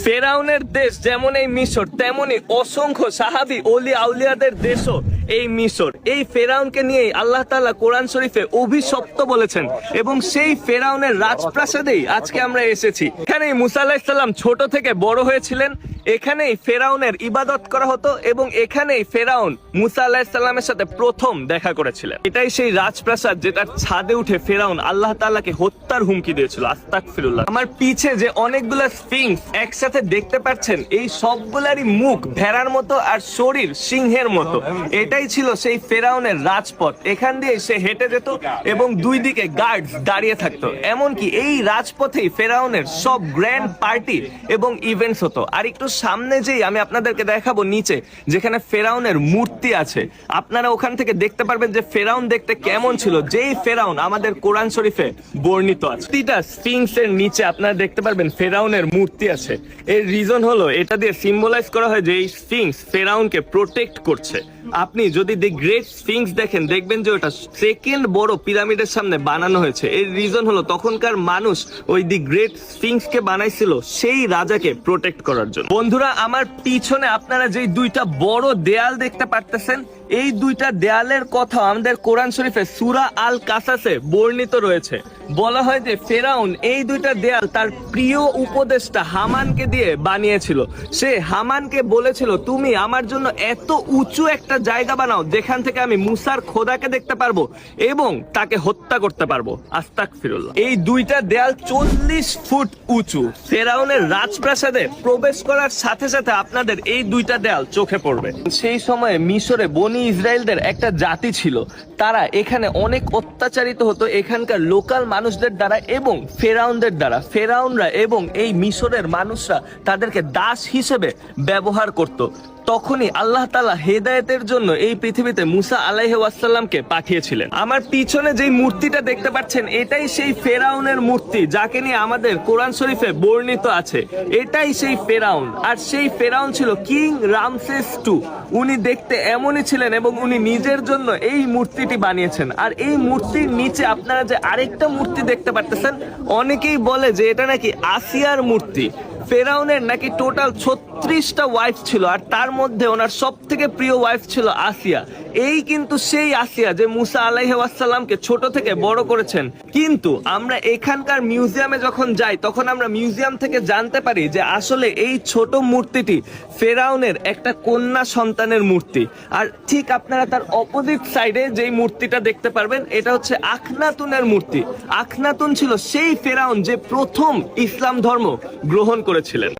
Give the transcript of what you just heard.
ফেরাউনের দেশ যেমন এই মিশর, তেমনই অসংখ্য সাহাবী ওলি আউলিয়াদের দেশও এই মিশর। এই ফেরাউনকে নিয়েই আল্লাহ তাআলা কোরআন শরীফে অভিশপ্ত বলেছেন এবং সেই ফেরাউনের রাজপ্রাসাদেই আজকে আমরা এসেছি। এখানেই মুসা আলাইহিস সালাম ছোট থেকে বড় হয়েছিলেন, এখানেই ফেরাউনের ইবাদত করা হতো এবং এখানেই ফেরাউন মুসা আলাইহিস সালামের সাথে প্রথম দেখা করেছিলেন। এটাই সেই রাজপ্রাসাদ যেটার ছাদে উঠে ফেরাউন আল্লাহ তাআলাকে হত্যার হুমকি দিয়েছিল। আস্তাগফিরুল্লাহ। আমার পিছে যে অনেকগুলো স্ফিংস একসাথে দেখতে পাচ্ছেন, এই সবগুলারই মুখ ভেড়ার মতো আর শরীর সিংহের মতো। এটাই ছিল সেই ফেরাউনের রাজপথ। এখান দিয়ে সে হেঁটে যেত এবং দুই দিকে গার্ডস দাঁড়িয়ে থাকতো। এমনকি এই রাজপথেই ফেরাউনের সব গ্র্যান্ড পার্টি এবং ইভেন্টস হতো। আর একটু সামনে যেই আমি আপনাদেরকে দেখাবো নিচে যেখানে ফেরাউনের মূর্তি আছে, আপনারা ওখান থেকে দেখতে পারবেন যে ফেরাউন দেখতে কেমন ছিল, যেই ফেরাউন আমাদের কোরআন শরীফে বর্ণিত আছে। প্রতিটা স্ফিংস এর নিচে আপনারা দেখতে পারবেন ফেরাউনের মূর্তি আছে। এর রিজন হলো এটা দিয়ে সিম্বলাইজ করা হয় যে এই স্ফিংস ফেরাউনকে প্রোটেক্ট করছে। আপনি যদি দি গ্রেট স্ফিংস দেখেন, দেখবেন যে ওটা সেকেন্ড বড় পিরামিডের সামনে বানানো হয়েছে। এর রিজন হলো তখনকার মানুষ ওই দি গ্রেট স্ফিংস কে বানাইছিল সেই রাজাকে প্রোটেক্ট করার জন্য। বন্ধুরা, আমার পিছনে আপনারা যে দুইটা বড় দেয়াল দেখতে পারতেছেন, এই দুইটা দেয়ালের কথা আমাদের কোরআন শরীফে সূরা আল কাসাসে বর্ণিত রয়েছে। বলা হয় যে ফেরাউন এই দুইটা দেয়াল তার প্রিয় উপদেষ্টা হামানকে দিয়ে বানিয়েছিল। সে হামানকে বলেছিল, তুমি আমার জন্য এত উঁচু একটা জায়গা বানাও যেখান থেকে আমি মুসার খোদাকে দেখতে পারবো এবং তাকে হত্যা করতে পারবো। আস্তাগফিরুল্লাহ। এই দুইটা দেয়াল 40 ফুট উঁচু। ফেরাউনের রাজপ্রাসাদে প্রবেশ করার সাথে সাথে আপনাদের এই দুইটা দেয়াল চোখে পড়বে। সেই সময়ে মিশরে বনি ইসরায়েলদের একটা জাতি ছিল, তারা এখানে অনেক অত্যাচারিত হতো এখানকার লোকাল মানুষদের দ্বারা এবং ফেরাউনদের দ্বারা। ফেরাউনরা এবং এই মিশরের মানুষরা তাদেরকে দাস হিসেবে ব্যবহার করত। তখনই আল্লাহ তাআলা হেদায়েতের জন্য এই পৃথিবীতে মুসা আলাইহিস সালামকে পাঠিয়েছিলেন। আমার পিছনে যে মূর্তিটা দেখতে পাচ্ছেন, এটাই সেই ফেরাউনের মূর্তি যাকে নিয়ে আমাদের কোরআন শরীফে বর্ণিত আছে। এটাই সেই ফেরাউন। আর সেই ফেরাউন ছিল কিং রামসেস II। উনি দেখতে এমনই ছিলেন এবং উনি নিজের জন্য এই মূর্তিটি বানিয়েছেন। আর এই মূর্তির নিচে আপনারা যে আরেকটা মূর্তি দেখতে পারতেছেন, অনেকেই বলে যে এটা নাকি আসিয়ার মূর্তি। ফেরাউনের নাকি টোটাল 36টা ওয়াইফ ছিল, আর তার মধ্যে ওনার সব থেকে প্রিয় ওয়াইফ ছিল আসিয়া। এই কিন্তু সেই আসিয়া যে মুসা আলাইহিস সালামকে ছোট থেকে বড় করেছেন। কিন্তু আমরা এখানকার মিউজিয়ামে যখন যাই, তখন আমরা মিউজিয়াম থেকে জানতে পারি যে আসলে এই ছোট মূর্তিটি ফেরাউনের একটা কন্যা সন্তানের মূর্তি। আর ঠিক আপনারা তার অপোজিট সাইডে যেই মূর্তিটা দেখতে পারবেন, এটা হচ্ছে আখনাতুনের মূর্তি। আখনাতুন ছিল সেই ফেরাউন যে প্রথম ইসলাম ধর্ম গ্রহণ করেছিলেন।